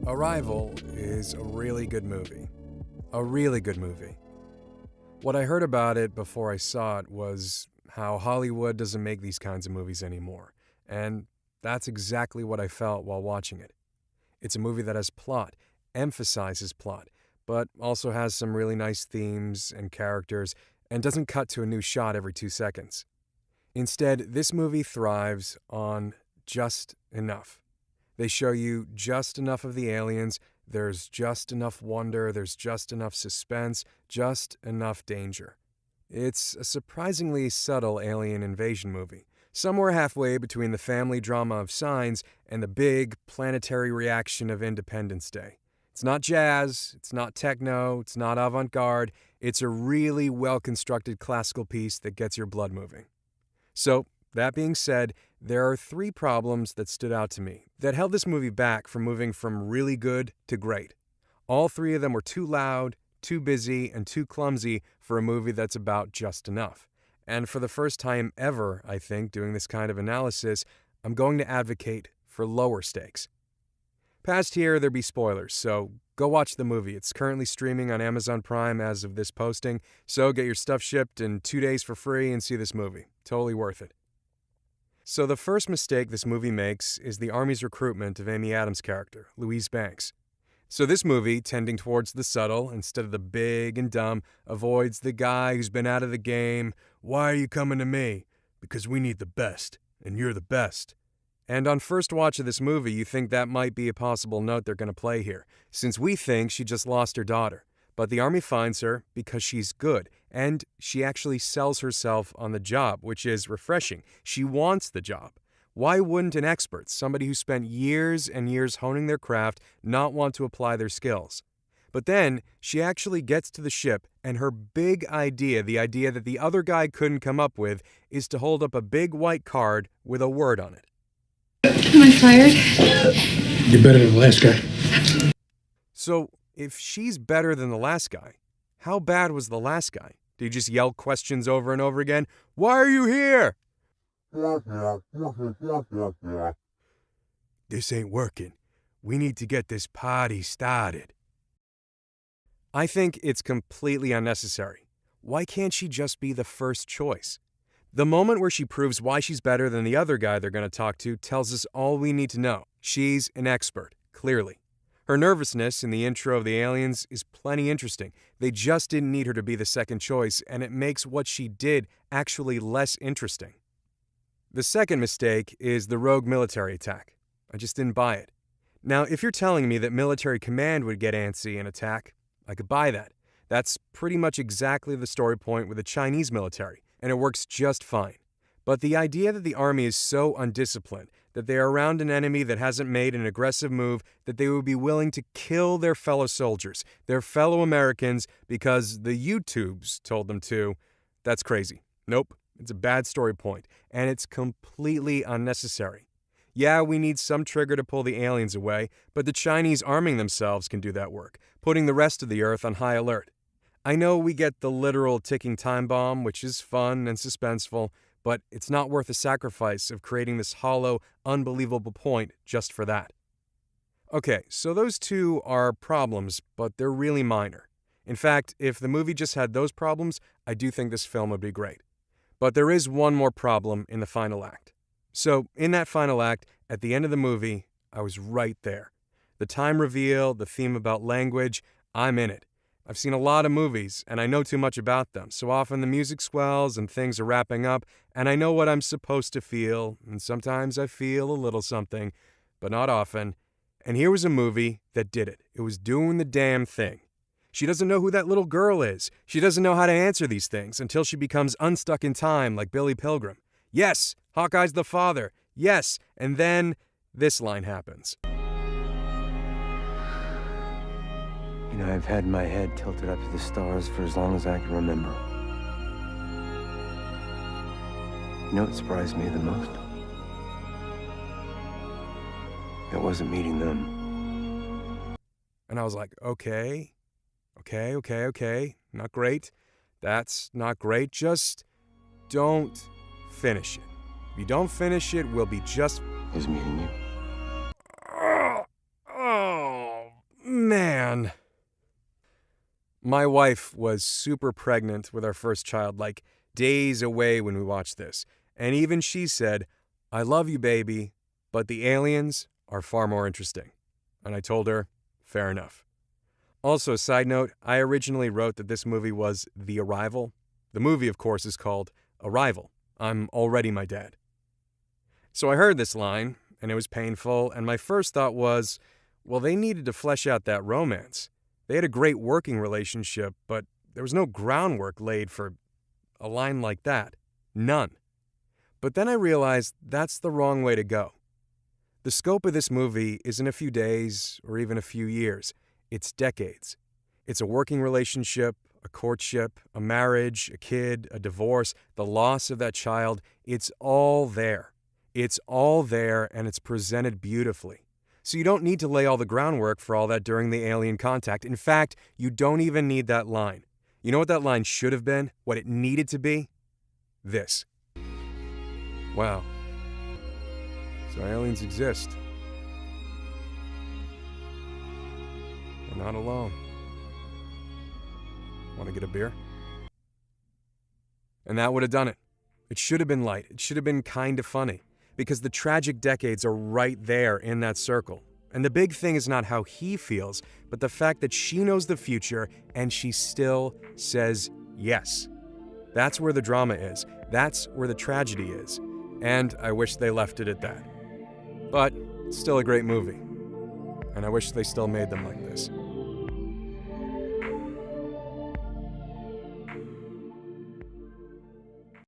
Arrival is a really good movie. A really good movie. What I heard about it before I saw it was how Hollywood doesn't make these kinds of movies anymore, and that's exactly what I felt while watching it. It's a movie that has plot, emphasizes plot, but also has some really nice themes and characters, and doesn't cut to a new shot every 2 seconds. Instead, this movie thrives on just enough. They show you just enough of the aliens, there's just enough wonder, there's just enough suspense, just enough danger. It's a surprisingly subtle alien invasion movie, somewhere halfway between the family drama of Signs and the big planetary reaction of Independence Day. It's not jazz, it's not techno, it's not avant-garde, it's a really well-constructed classical piece that gets your blood moving. So, that being said, there are 3 problems that stood out to me that held this movie back from moving from really good to great. All 3 of them were too loud, too busy, and too clumsy for a movie that's about just enough. And for the first time ever, I think, doing this kind of analysis, I'm going to advocate for lower stakes. Past here, there'd be spoilers, so go watch the movie. It's currently streaming on Amazon Prime as of this posting, so get your stuff shipped in 2 days for free and see this movie. Totally worth it. So the first mistake this movie makes is the Army's recruitment of Amy Adams' character, Louise Banks. So this movie, tending towards the subtle instead of the big and dumb, avoids the guy who's been out of the game. Why are you coming to me? Because we need the best, and you're the best. And on first watch of this movie, you think that might be a possible note they're going to play here, since we think she just lost her daughter. But the Army finds her because she's good, and she actually sells herself on the job, which is refreshing. She wants the job. Why wouldn't an expert, somebody who spent years and years honing their craft, not want to apply their skills? But then, she actually gets to the ship, and her big idea, the idea that the other guy couldn't come up with, is to hold up a big white card with a word on it. Am I fired? You're better than the last guy. So, if she's better than the last guy, how bad was the last guy? Did he just yell questions over and over again? Why are you here? This ain't working. We need to get this party started. I think it's completely unnecessary. Why can't she just be the first choice? The moment where she proves why she's better than the other guy they're going to talk to tells us all we need to know. She's an expert, clearly. Her nervousness in the intro of the aliens is plenty interesting. They just didn't need her to be the second choice, and it makes what she did actually less interesting. The second mistake is the rogue military attack. I just didn't buy it. Now, if you're telling me that military command would get antsy and attack, I could buy that. That's pretty much exactly the story point with the Chinese military, and it works just fine. But the idea that the Army is so undisciplined, that they are around an enemy that hasn't made an aggressive move, that they would be willing to kill their fellow soldiers, their fellow Americans, because the YouTubes told them to, that's crazy. Nope, it's a bad story point, and it's completely unnecessary. Yeah, we need some trigger to pull the aliens away, but the Chinese arming themselves can do that work, putting the rest of the Earth on high alert. I know we get the literal ticking time bomb, which is fun and suspenseful, but it's not worth the sacrifice of creating this hollow, unbelievable point just for that. Okay, so those 2 are problems, but they're really minor. In fact, if the movie just had those problems, I do think this film would be great. But there is one more problem in the final act. So, in that final act, at the end of the movie, I was right there. The time reveal, the theme about language, I'm in it. I've seen a lot of movies, and I know too much about them, so often the music swells and things are wrapping up, and I know what I'm supposed to feel, and sometimes I feel a little something, but not often. And here was a movie that did it. It was doing the damn thing. She doesn't know who that little girl is. She doesn't know how to answer these things until she becomes unstuck in time like Billy Pilgrim. Yes, Hawkeye's the father. Yes, and then this line happens. You know, I've had my head tilted up to the stars for as long as I can remember. You know what surprised me the most? It wasn't meeting them. And I was like, okay. Not great. That's not great. Just don't finish it. If you don't finish it, we'll be just... Is meeting you? man. My wife was super pregnant with our first child, like days away when we watched this. And even she said, "I love you, baby, but the aliens are far more interesting." And I told her, fair enough. Also, side note, I originally wrote that this movie was The Arrival. The movie, of course, is called Arrival. I'm already my dad. So I heard this line, and it was painful, and my first thought was, well, they needed to flesh out that romance. They had a great working relationship, but there was no groundwork laid for a line like that. None. But then I realized that's the wrong way to go. The scope of this movie isn't a few days or even a few years. It's decades. It's a working relationship, a courtship, a marriage, a kid, a divorce, the loss of that child. It's all there. It's all there, and it's presented beautifully. So you don't need to lay all the groundwork for all that during the alien contact. In fact, you don't even need that line. You know what that line should have been? What it needed to be? This. Wow. So aliens exist. We're not alone. Want to get a beer? And that would have done it. It should have been light. It should have been kind of funny. Because the tragic decades are right there in that circle. And the big thing is not how he feels, but the fact that she knows the future and she still says yes. That's where the drama is. That's where the tragedy is. And I wish they left it at that. But it's still a great movie. And I wish they still made them like this.